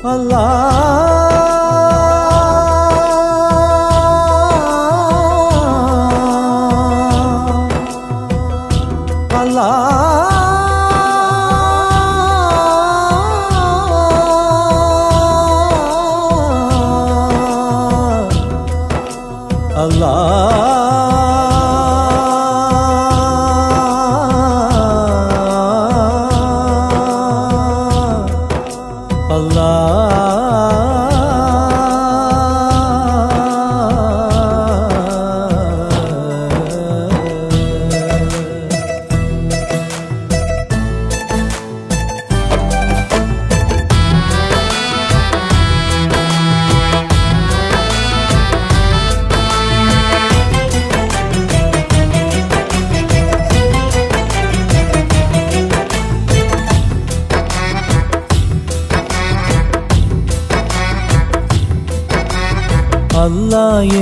അല്ലാ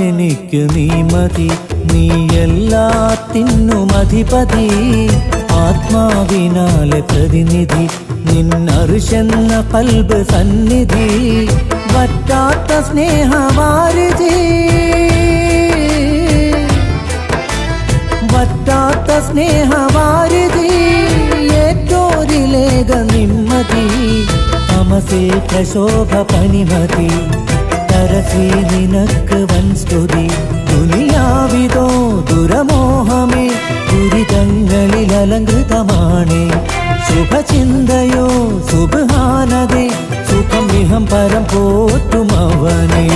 എനിക്ക് നീ മതി, നീ എല്ലാത്തിനും അധിപതി, ആത്മാവിനാലെ പ്രതിനിധി, നിന്നർശെന്ന കൽബ് സന്നിധി, വറ്റാത്ത സ്നേഹവാരിധി, വറ്റാത്ത സ്നേഹവാരിധി, ഏറ്റോരിലേക നിമ്മതി, തമസിൽ പ്രശോഭ പനിമതി, തരസി നിനക്ക് വൻസ്തുതി, ദുനിയാവിതോ ദുരമോഹമേ, ദുരിതങ്ങളിൽ അലങ്കൃതമാണേ, ശുഭചിന്തയോ സുബ്ഹാനതേ, സുഖം വിഹം പരം പോറ്റും അവനേ.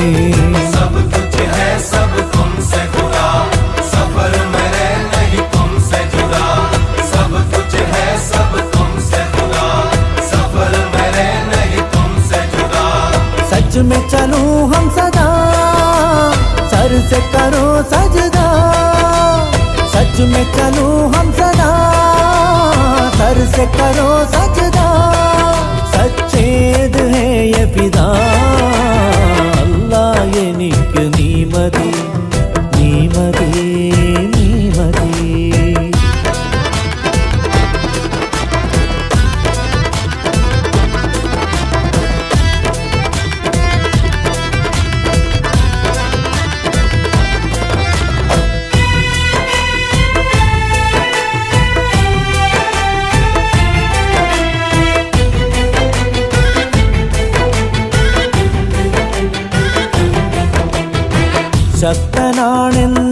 सच में चलूं हम सदा, सर से करो सजदा, सच में चलूं हम सदा, सर से करो सजदा, सच्चेद है ये फिदा, अल्लाह എനിക്ക് നീ മതി, നീ മതി, നീ മതി.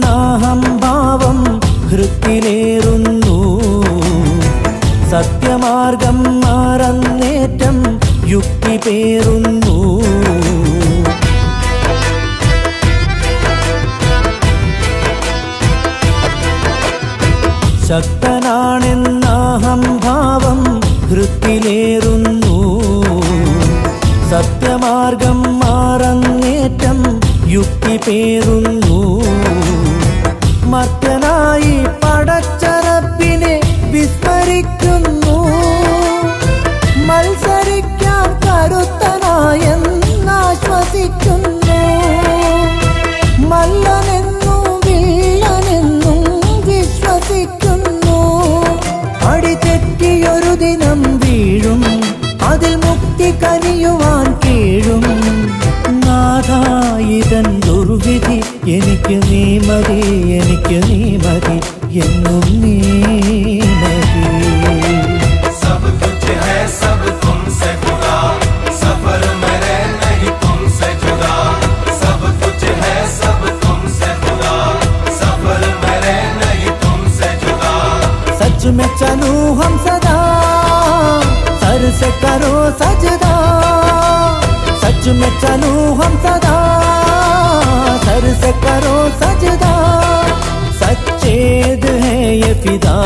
ശക്തനാണെന്നാഹംഭാവം ഹൃത്തിലേറുന്നു, സത്യമാർഗം മാറന്നേറ്റം യുക്തി പേറുന്നു, ശക്തനാണെന്നാഹംഭാവം ഹൃത്തിലേറുന്നു, സത്യമാർഗം മാറന്നേറ്റം യുക്തി പേറുന്നു, മർത്യനായി പടച്ച റബ്ബിനെ വിസ്മരിക്കുന്നു, മത്സരിക്കാൻ കരുത്തനായെന്നാശ്വസിക്കുന്നു, മല്ലനെന്നും വില്ലനെന്നും വിശ്വസിക്കുന്നു, അടിതെറ്റിയൊരു ദിനം വീഴും, അതിൽ മുക്തി കനിയുവാൻ കീഴും, നാഥായിതൻ ദുർവിധി, എനിക്ക് നീ മതി, എനിക്ക് നീ മതി, എന്നും നീ മതി. सब कुछ है सब तुमसे खुदा, सफर मेरे नहीं तुमसे जुदा, सब कुछ है सब तुमसे खुदा, सफर मेरे नहीं तुमसे जुदा. सच में चलूं हम सदा, सर से करो सजदा, सच में चलूं हम सदा, सर से करो सजदा, सच्चेद है ये फिदा,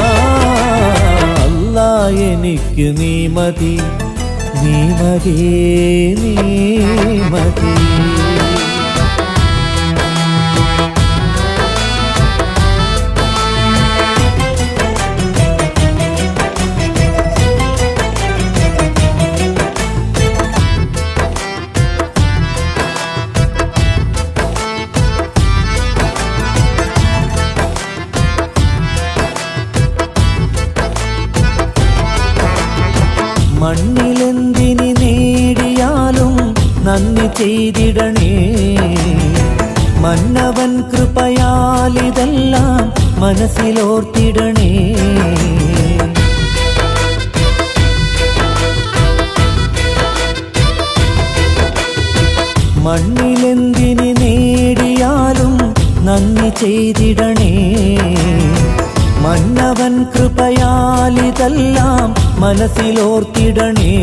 अल्लाह എനിക്ക് നീ മതി, നീ മതി, നീ മതി. മണ്ണിലെന്തിനി നേടിയാലും നന്ദി ചെയ്തിടണേ. മന്നവൻ കൃപയാലിതെല്ലാം മനസ്സിലോർത്തിടണേ. മണ്ണിലെന്തിന് നേടിയാലും നന്ദി ചെയ്തിടണേ. മന്നവൻ കൃപയാലിതെല്ലാം മനസ്സിലോർത്തിടണേ.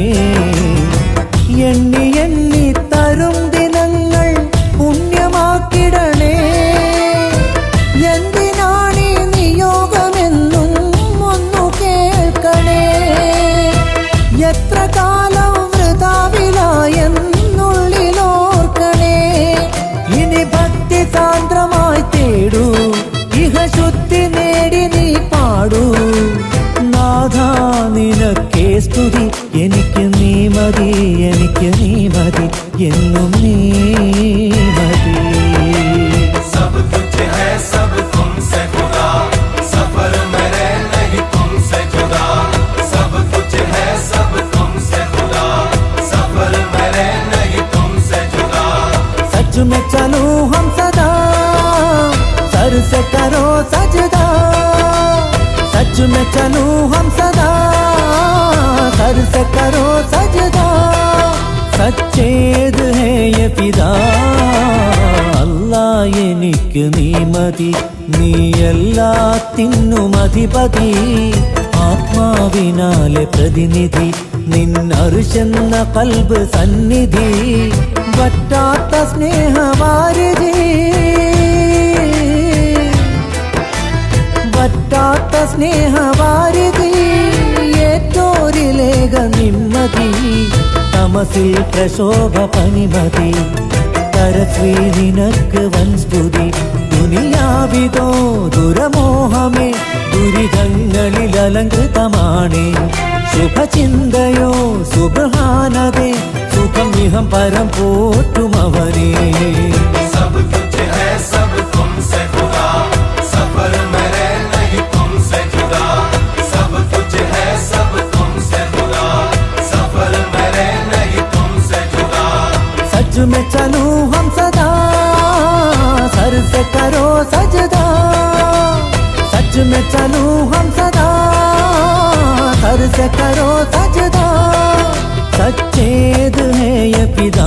എണ്ണി എണ്ണി തരും ദിനങ്ങൾ പുണ്യമാക്കിടണേ. എന്തിനാണീ നിയോഗമെന്നും ഒന്നു കേൾക്കണേ. എത്ര കാലം വൃഥാവിലായെന്നുള്ളിലോർക്കണേ. ഇനി ഭക്തി സാന്ദ്രമായി തേടൂ, ഇഹശുദ്ധി നേടി നീ പാടൂ. നാഥാ നിനക്കേ സ്തുതി, എനിക്ക് നീ മതി, എനിക്ക് നീ മതി, എന്നും നീ മതി. सब कुछ है सब तुमसे खुदा, सफर मेरे नहीं तुमसे जुदा. सब कुछ है सब तुमसे खुदा, सफर मेरे नहीं तुमसे जुदा. सच में चलो हम सदा, सर से करो सजदा. सच में चलो हम सदा, सर से करो सजदा. സച്ചേത് ഹേ യ പിതാ, അല്ലാ എനിക്ക് നീ മതി, നീ എല്ലാത്തിനും അധിപതി. ആത്മാവിനാലെ പ്രതിനിധി, നിന്നറുശെന്ന കൽബ് സന്നിധി. വറ്റാത്ത സ്നേഹവാരിധി, വറ്റാത്ത സ്നേഹവാരിധി. ഏറ്റോരിലേക നിമ്മതി, തമസിൽ പ്രശോഭ പനിമതി. തരശ്രീ നിനക്ക് വൻസ്തുതി, ദുനിയാവിതോ ദുരമോഹമേ. ദുരിതങ്ങളിൽ അലങ്കൃതമാണേ, ശുഭചിന്തയോ സുബ്ഹാനതേ. സുഖം ഇഹം പരം പോറ്റും അവനേ. सब कुछ है सब तुमसे खुदा, सफर मेरे नहीं तुमसे जुदा. सब कुछ है सब तुमसे खुदा, सफर मेरे नहीं तुमसे जुदा. सच में चलूं हम सदा, सर से करो सजदा. सच में चलूं हम सदा, सर से करो सजदा. सच्चेद है ये पिता,